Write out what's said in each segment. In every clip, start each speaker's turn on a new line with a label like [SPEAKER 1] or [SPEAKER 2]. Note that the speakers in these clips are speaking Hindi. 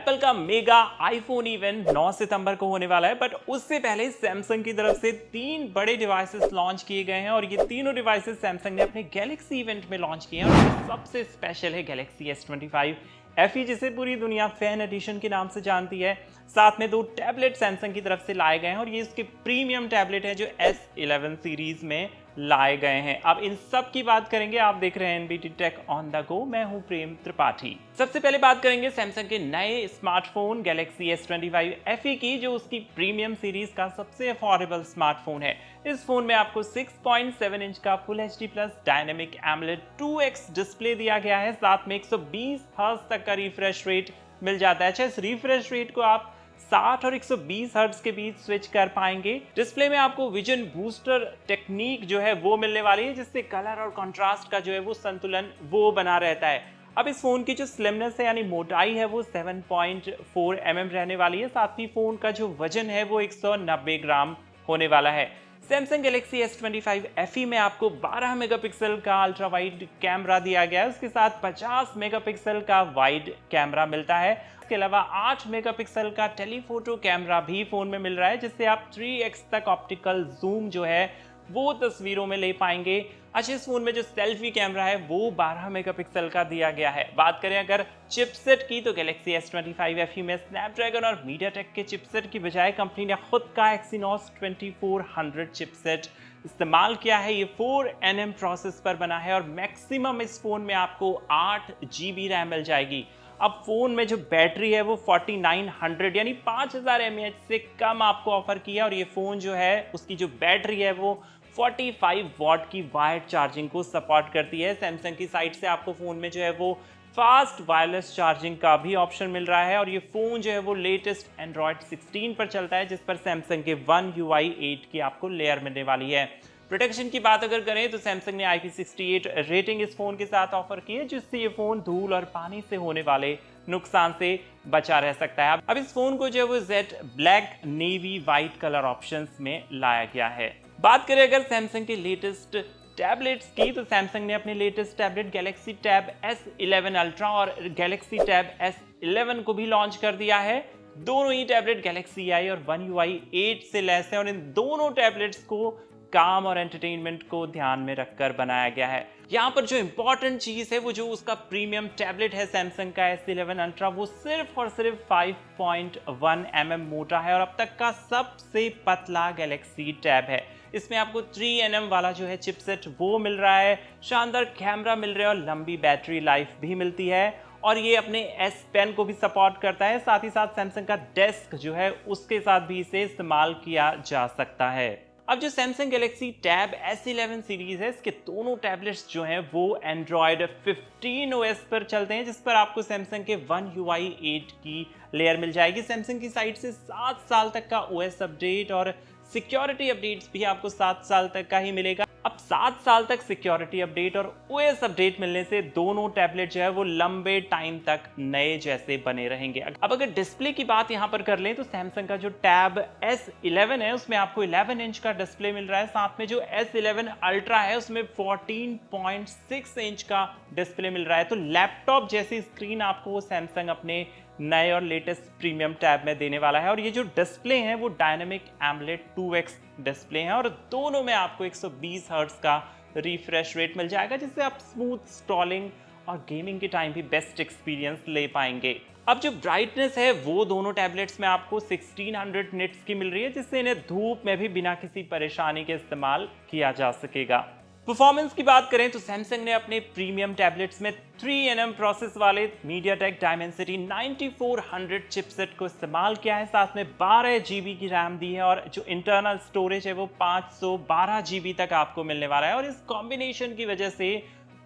[SPEAKER 1] एप्पल का मेगा आईफोन इवेंट 9 सितंबर को होने वाला है, बट उससे पहले सैमसंग की तरफ से 3 बड़े डिवाइसेस लॉन्च किए गए हैं और ये तीनों डिवाइसेस सैमसंग ने अपने गैलेक्सी इवेंट में लॉन्च किए हैं। और सबसे स्पेशल है गैलेक्सी S25 FE, जिसे पूरी दुनिया फैन एडिशन के नाम से जानती है। साथ में 2 टैबलेट सैमसंग की तरफ से लाए गए हैं और ये इसके प्रीमियम टैबलेट है जो S11 सीरीज में लाए गए हैं। अब इन सब की बात करेंगे। आप देख रहे हैं NBT tech on the go, मैं हूं प्रेम त्रिपाठी। सबसे पहले बात करेंगे सैमसंग के नए स्मार्टफोन गैलेक्सी S25 FE की, जो उसकी प्रीमियम सीरीज का सबसे अफोर्डेबल स्मार्टफोन है। इस फोन में आपको 6.7 इंच का full HD plus dynamic AMOLED 2x display दिया गया है। साथ में 120 हर्ट्ज तक का रिफ्रेश रेट मिल जाता है। अच्छा, इस रिफ्रेश रेट को आप 60 और 120 हर्ट्ज के बीच स्विच कर पाएंगे। डिस्प्ले में आपको विजन बूस्टर टेक्निक जो है वो मिलने वाली है, जिससे कलर और कंट्रास्ट का जो है वो संतुलन वो बना रहता है। अब इस फोन की जो स्लिमनेस है यानी मोटाई है वो 7.4 mm रहने वाली है। साथ ही फोन का जो वजन है वो 190 ग्राम होने वाला है। सैमसंग गैलेक्सी S25 FE में आपको 12 मेगापिक्सल का अल्ट्रा वाइड कैमरा दिया गया है। उसके साथ 50 मेगापिक्सल का वाइड कैमरा मिलता है। इसके अलावा 8 मेगापिक्सल का टेलीफोटो कैमरा भी फोन में मिल रहा है, जिससे आप 3x तक ऑप्टिकल जूम जो है वो तस्वीरों में ले पाएंगे। अच्छा, इस फोन में जो सेल्फी कैमरा है वो 12 मेगापिक्सल का दिया गया है। बात करें अगर चिपसेट की, तो गैलेक्सी S25 FE में स्नैपड्रैगन और मीडियाटेक के चिपसेट की बजाय कंपनी ने खुद का एक्सिनोस 2400 चिपसेट इस्तेमाल किया है। ये 4nm प्रोसेस पर बना है और मैक्सिमम इस फोन में आपको 8 GB रैम मिल जाएगी। अब फोन में जो बैटरी है वो 4900 यानी 5000 mAh से कम आपको ऑफर किया, और ये फोन जो है उसकी जो बैटरी है वो 45 वॉट की वायर्ड चार्जिंग को सपोर्ट करती है। सैमसंग की साइड से आपको फोन में जो है वो फास्ट वायरलेस चार्जिंग का भी ऑप्शन मिल रहा है, और ये फोन जो है वो लेटेस्ट एंड्रॉयड 16 पर चलता है, जिस पर सैमसंग के One UI 8 की आपको लेयर मिलने वाली है। प्रोटेक्शन की बात अगर करें तो सैमसंग ने IP68 रेटिंग इस फोन के साथ ऑफर की है, जिससे ये फोन धूल और पानी से होने वाले नुकसान से बचा रह सकता है। अब इस फोन को जो है वो jet black, navy, white colour options में लाया गया है। बात करें अगर सैमसंग के लेटेस्ट टैबलेट्स की, तो सैमसंग ने अपने latest tablet Galaxy tab S11 ultra और गैलेक्सी टैब S11 को भी लॉन्च कर दिया है। दोनों ही टैबलेट गैलेक्सी आई और One UI 8 से लैस है, और इन दोनों टैबलेट्स को काम और एंटरटेनमेंट को ध्यान में रखकर बनाया गया है। यहाँ पर जो इंपॉर्टेंट चीज है वो जो उसका प्रीमियम टैबलेट है सैमसंग का S11 अल्ट्रा, वो सिर्फ और सिर्फ 5.1 mm मोटा है और अब तक का सबसे पतला गैलेक्सी टैब है। इसमें आपको 3nm वाला जो है चिपसेट वो मिल रहा है, शानदार कैमरा मिल रहा है और लंबी बैटरी लाइफ भी मिलती है, और ये अपने S Pen को भी सपोर्ट करता है। साथ ही साथ सैमसंग का डेस्क जो है उसके साथ भी इसे इस्तेमाल किया जा सकता है। अब जो Samsung Galaxy tab S11 series है, इसके दोनों टैबलेट्स जो हैं वो एंड्रॉयड 15 OS पर चलते हैं, जिस पर आपको सैमसंग के One UI 8 की लेयर मिल जाएगी। सैमसंग की साइड से 7 साल तक का OS अपडेट और सिक्योरिटी अपडेट्स भी आपको 7 साल तक का ही मिलेगा। अब 7 साल तक सिक्योरिटी अपडेट और OS अपडेट मिलने से दोनों टैबलेट जो है वो लंबे टाइम तक नए जैसे बने रहेंगे। अब अगर डिस्प्ले की बात यहां पर कर लें, तो सैमसंग का जो टैब S11 है उसमें आपको 11 इंच का डिस्प्ले मिल रहा है। साथ में जो S11 अल्ट्रा है उसमें 14.6 इंच का डिस्प्ले मिल रहा है। तो लैपटॉप जैसी स्क्रीन आपको सैमसंग अपने नए और लेटेस्ट प्रीमियम टैब में देने वाला है, और ये जो डिस्प्ले है वो डायनेमिक एमोलेड 2x डिस्प्ले है, और दोनों में आपको 120 हर्ट्ज का रिफ्रेश रेट मिल जाएगा, जिससे आप स्मूथ स्क्रॉलिंग और गेमिंग के टाइम भी बेस्ट एक्सपीरियंस ले पाएंगे। अब जो ब्राइटनेस है वो दोनों टैबलेट्स में आपको 1600 निट्स की मिल रही है, जिससे इन्हें धूप में भी बिना किसी परेशानी के इस्तेमाल किया जा सकेगा। परफॉर्मेंस की बात करें तो सैमसंग ने अपने प्रीमियम टैबलेट्स में 3nm प्रोसेस वाले मीडियाटेक डायमेंसिटी 9400 चिपसेट को इस्तेमाल किया है। साथ में 12 GB की रैम दी है, और जो इंटरनल स्टोरेज है वो 512 GB तक आपको मिलने वाला है। और इस कॉम्बिनेशन की वजह से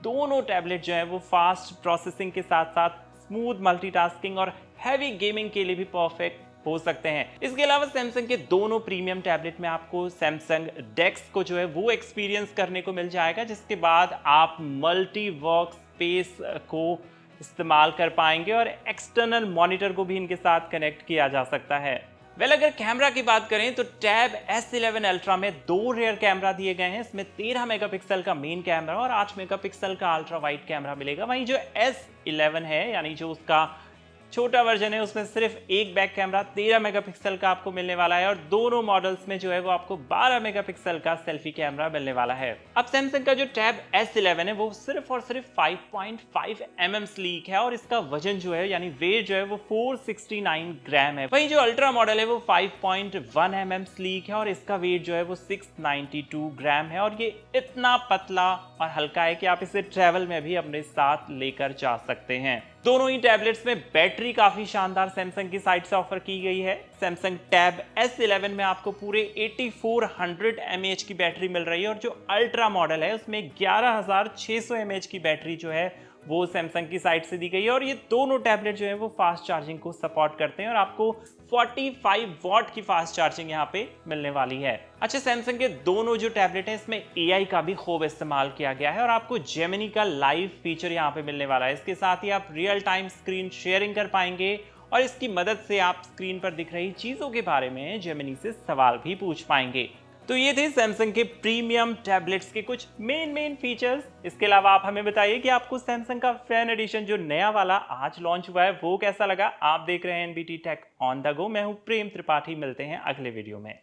[SPEAKER 1] दोनों टैबलेट जो है वो फास्ट प्रोसेसिंग के साथ साथ स्मूथ मल्टीटास्किंग और हैवी गेमिंग के लिए भी परफेक्ट हो सकते हैं। इसके अलावा सैमसंग के दोनों प्रीमियम टैबलेट में आपको सैमसंग डेस्क को जो है वो एक्सपीरियंस करने को मिल जाएगा, जिसके बाद आप मल्टी वर्क स्पेस को इस्तेमाल कर पाएंगे और एक्सटर्नल मॉनिटर को भी इनके साथ कनेक्ट किया जा सकता है। अगर कैमरा की बात करें तो टैब S11 अल्ट्रा में 2 रेयर कैमरा दिए गए हैं। इसमें 13 मेगापिक्सल का मेन कैमरा और 8 मेगापिक्सल का अल्ट्रा वाइड कैमरा मिलेगा। वहीं जो S11 है यानी जो उसका छोटा वर्जन है उसमें सिर्फ एक बैक कैमरा 13 मेगापिक्सल का आपको मिलने वाला है और दोनों मॉडल्स में जो है वो आपको 12 मेगापिक्सल का सेल्फी कैमरा मिलने वाला है। अब सैमसंग का जो टैब S11 है वो सिर्फ और सिर्फ 5.5 mm स्लीक है और इसका वजन जो है यानी वेट जो है वो 469 ग्राम है। वहीं जो अल्ट्रा मॉडल है वो 5.1 mm स्लीक है और इसका वेट जो है वो 692 ग्राम है और ये इतना पतला और हल्का है कि आप इसे ट्रैवल में भी अपने साथ लेकर जा सकते हैं। दोनों ही टैबलेट्स में बैटरी काफी शानदार सैमसंग की साइड से ऑफर की गई है। सैमसंग टैब S11 में आपको पूरे 8400 mAh की बैटरी मिल रही है और जो अल्ट्रा मॉडल है उसमें 11600 mAh की बैटरी जो है वो सैमसंग की साइड से दी गई है और ये दोनों टैबलेट जो है वो फास्ट चार्जिंग को सपोर्ट करते हैं और आपको 45 वॉट की फास्ट चार्जिंग यहाँ पे मिलने वाली है। अच्छा, सैमसंग के दोनों जो टैबलेट हैं इसमें AI का भी खूब इस्तेमाल किया गया है और आपको जेमिनी का लाइव फीचर यहाँ पे मिलने वाला है। इसके साथ ही आप रियल टाइम स्क्रीन शेयरिंग कर पाएंगे और इसकी मदद से आप स्क्रीन पर दिख रही चीजों के बारे में जेमिनी से सवाल भी पूछ पाएंगे। तो ये थे सैमसंग के प्रीमियम टैबलेट्स के कुछ मेन फीचर्स। इसके अलावा आप हमें बताइए कि आपको सैमसंग का फैन एडिशन जो नया वाला आज लॉन्च हुआ है वो कैसा लगा। आप देख रहे हैं NBT tech on the go. मैं हूं प्रेम त्रिपाठी, मिलते हैं अगले वीडियो में।